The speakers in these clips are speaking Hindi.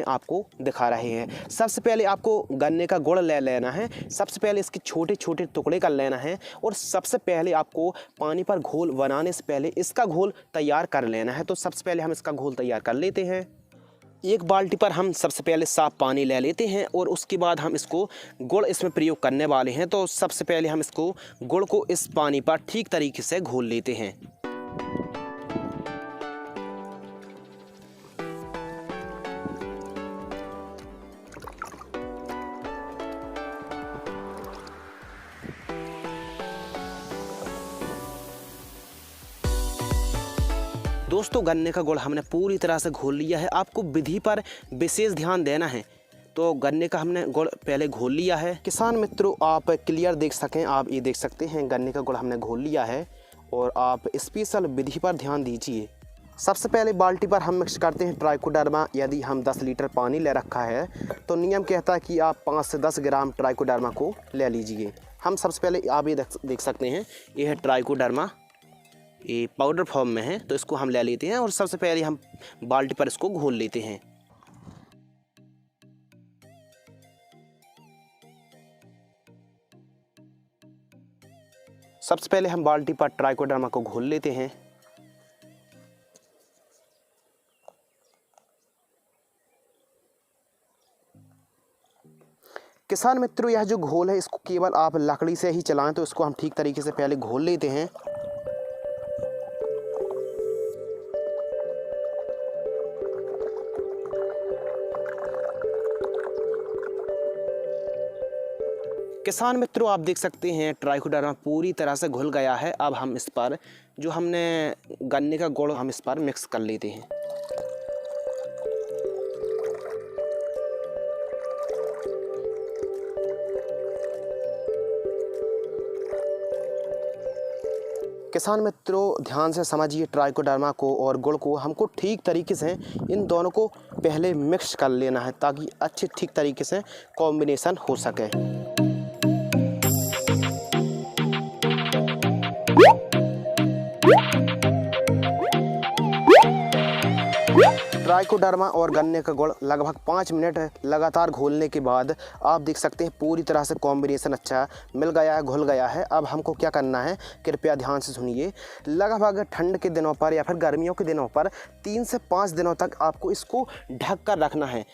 में आपको दिखा रहे हैं। सबसे पहले आपको गन्ने का गुड़ ले लेना है। सबसे पहले इसके छोटे छोटे टुकड़े कर लेना है और सबसे पहले आपको पानी पर घोल बनाने से पहले इसका घोल तैयार कर लेना है। तो सबसे पहले हम इसका घोल तैयार कर लेते हैं। एक बाल्टी पर हम सबसे पहले साफ पानी ले लेते हैं और उसके बाद हम इसको गुड़ इसमें प्रयोग करने वाले हैं। तो सबसे पहले हम इसको गुड़ को इस पानी पर ठीक तरीके से घोल लेते हैं। दोस्तों गन्ने का गुड़ हमने पूरी तरह से घोल लिया है। आपको विधि पर विशेष ध्यान देना है। तो गन्ने का हमने गुड़ पहले घोल लिया है। किसान मित्रों आप क्लियर देख सकें, आप ये देख सकते हैं गन्ने का गुड़ हमने घोल लिया है और आप स्पेशल विधि पर ध्यान दीजिए। सबसे पहले बाल्टी पर हम मिक्स करते हैं ट्राइकोडर्मा। यदि हम 10 लीटर पानी ले रखा है तो नियम कहता है कि आप 5 से 10 ग्राम ट्राइकोडर्मा को ले लीजिए। हम सबसे पहले आप ये देख सकते हैं ये है ट्राइकोडर्मा, ये पाउडर फॉर्म में है। तो इसको हम ले लेते हैं और सबसे पहले हम बाल्टी पर इसको घोल लेते हैं। सबसे पहले हम बाल्टी पर ट्राइकोडर्मा को घोल लेते हैं। किसान मित्रों यह जो घोल है इसको केवल आप लकड़ी से ही चलाएं। तो इसको हम ठीक तरीके से पहले घोल लेते हैं। किसान मित्रों आप देख सकते हैं ट्राइकोडर्मा पूरी तरह से घुल गया है। अब हम इस पर जो हमने गन्ने का गुड़ हम इस पर मिक्स कर लेते हैं। किसान मित्रों ध्यान से समझिए ट्राइकोडर्मा को और गुड़ को हमको ठीक तरीके से इन दोनों को पहले मिक्स कर लेना है ताकि अच्छे ठीक तरीके से कॉम्बिनेशन हो सके। ट्राइकोडर्मा और गन्ने का गुड़ लगभग 5 मिनट लगातार घोलने के बाद आप देख सकते हैं पूरी तरह से कॉम्बिनेशन अच्छा मिल गया है, घुल गया है। अब हमको क्या करना है कृपया ध्यान से सुनिए। लगभग ठंड के दिनों पर या फिर गर्मियों के दिनों पर 3 से 5 दिनों तक आपको इसको ढक कर रखना है।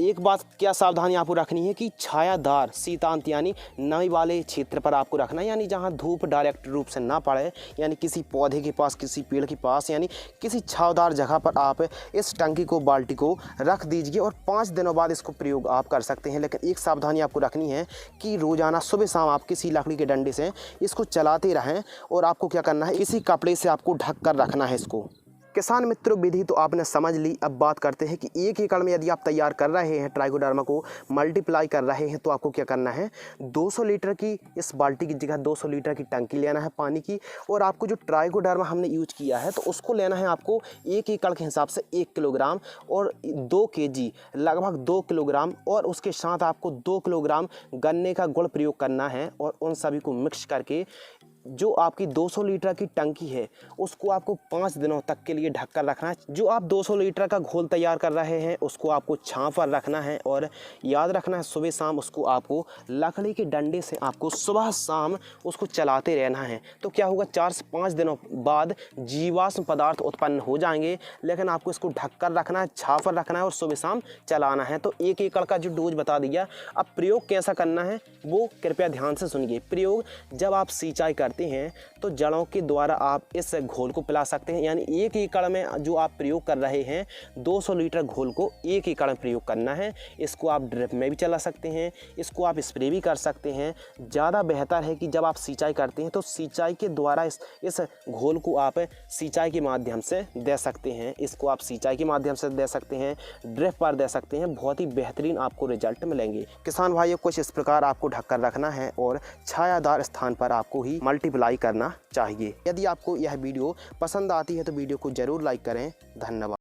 एक बात क्या सावधानी आपको रखनी है कि छायादार शीतांत यानी नमी वाले क्षेत्र पर आपको रखना है, यानी जहां धूप डायरेक्ट रूप से ना पड़े, यानी किसी पौधे के पास, किसी पेड़ के पास, यानी किसी छावदार जगह पर आप इस टंकी को, बाल्टी को रख दीजिए और 5 दिनों बाद इसको प्रयोग आप कर सकते हैं। लेकिन एक सावधानी आपको रखनी है कि रोज़ाना सुबह शाम आप किसी लकड़ी के डंडे से इसको चलाते रहें और आपको क्या करना है किसी कपड़े से आपको ढक कर रखना है इसको। किसान मित्रों विधि तो आपने समझ ली। अब बात करते हैं कि 1 एकड़ में यदि आप तैयार कर रहे हैं ट्राइकोडर्मा को मल्टीप्लाई कर रहे हैं तो आपको क्या करना है 200 लीटर की इस बाल्टी की जगह 200 लीटर की टंकी लेना है पानी की। और आपको जो ट्राइकोडर्मा हमने यूज किया है तो उसको लेना है आपको 1 एकड़ के हिसाब से 1 किलोग्राम और 2 केजी लगभग 2 किलोग्राम और उसके साथ आपको 2 किलोग्राम गन्ने का गुड़ प्रयोग करना है और उन सभी को मिक्स करके जो आपकी 200 लीटर की टंकी है उसको आपको 5 दिनों तक के लिए ढक कर रखना है। जो आप 200 लीटर का घोल तैयार कर रहे हैं उसको आपको छांव पर रखना है और याद रखना है सुबह शाम उसको आपको लकड़ी के डंडे से आपको सुबह शाम उसको चलाते रहना है। तो क्या होगा 4 से 5 दिनों बाद जीवाश्म पदार्थ उत्पन्न हो जाएंगे, लेकिन आपको इसको ढक कर रखना है, छांव पर रखना है और सुबह शाम चलाना है। तो 1 एकड़ का जो डोज बता दिया। अब प्रयोग कैसा करना है वो कृपया ध्यान से सुनिए। प्रयोग जब आप सिंचाई करते हैं तो जड़ों के द्वारा आप इस घोल को पिला सकते हैं। यानी 1 एकड़ में जो आप प्रयोग कर रहे हैं 200 लीटर घोल को 1 एकड़ में प्रयोग करना है। इसको आप ड्रिप में भी चला सकते हैं, इसको आप स्प्रे भी कर सकते हैं। ज़्यादा बेहतर है कि जब आप सिंचाई करते हैं तो सिंचाई के द्वारा इस घोल को आप सिंचाई के माध्यम से दे सकते हैं। इसको आप सिंचाई के माध्यम से दे सकते हैं, ड्रिप पर दे सकते हैं। बहुत ही बेहतरीन आपको रिजल्ट मिलेंगे। किसान भाइयों कुछ इस प्रकार आपको ढक कर रखना है और छायादार स्थान पर आपको ही मल्टीप्लाई करना चाहिए। यदि आपको यह वीडियो पसंद आती है तो वीडियो को जरूर लाइक करें। धन्यवाद।